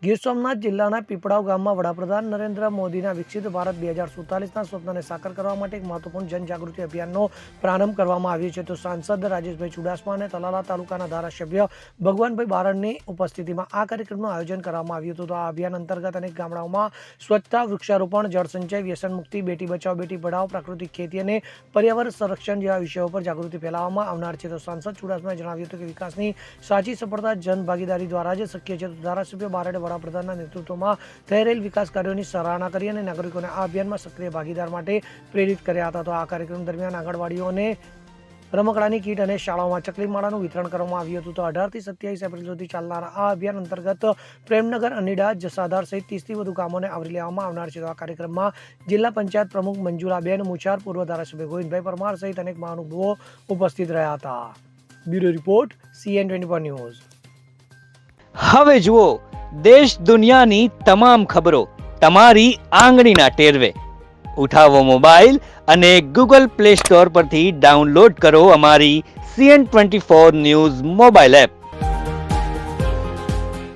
ગીર સોમનાથ જિલ્લાના પીપળાવ ગામમાં વડાપ્રધાન નરેન્દ્ર મોદીના વિકસિત ભારત 2047ના સ્વપ્નને સાકાર કરવા માટે એક મહત્વપૂર્ણ જનજાગૃતિ અભિયાનનો પ્રારંભ કરવામાં આવ્યો છે. તો સાંસદ રાજેશભાઈ ચુડાસમા અને તલાલા તાલુકાના ધારાસભ્ય ભગવાનભાઈ બારડની ઉપસ્થિતિમાં આ કાર્યક્રમનું આયોજન કરવામાં આવ્યું હતું. તો આ અભિયાન અંતર્ગત અનેક ગામડાઓમાં સ્વચ્છતા, વૃક્ષારોપણ, જળસંચય, વ્યસન મુક્તિ, બેટી બચાવો બેટી પઢાઓ, પ્રાકૃતિક ખેતી અને પર્યાવરણ સંરક્ષણ જેવા વિષયો પર જાગૃતિ ફેલાવવામાં આવનાર છે. તો સાંસદ ચુડાસમાએ જણાવ્યું હતું કે વિકાસની સાચી સફળતા જનભાગીદારી દ્વારા જ શક્ય છે. તો ધારાસભ્ય બારડે વડાપ્રધાનના નેતૃત્વમાં થઈ રહેલ વિકાસ કાર્યોની સરાહના કરી અને નાગરિકોને આ અભિયાનમાં સક્રિય ભાગીદાર માટે પ્રેરિત કર્યા હતા. તો આ કાર્યક્રમ દરમિયાન આંગણવાડીઓને રમકડાની કીટ અને શાળાઓમાં ચકલીમાળાનું વિતરણ કરવામાં આવ્યું હતું. તો 18 થી 27 એપ્રિલ સુધી ચાલનારા આ અભિયાન અંતર્ગત પ્રેમનગર, અનીડા, જસાધાર સહિત 30થી વધુ ગામોને આવરી લેવામાં આવનાર છે. તો આ કાર્યક્રમમાં જિલ્લા પંચાયત પ્રમુખ મંજુલાબેન મુછાર, પૂર્વ ધારાસભ્ય ગોવિંદભાઈ પરમાર સહિત અનેક મહાનુભાવો ઉપસ્થિત રહ્યા હતા. Bureau report, CN24 news. હવે જુઓ દેશ દુનિયાની તમામ ખબરો તમારી આંગળીના ટેરવે. ઉઠાવો મોબાઈલ અને ગૂગલ પ્લે સ્ટોર પરથી ડાઉનલોડ કરો અમારી CN24 ન્યૂઝ મોબાઈલ એપ.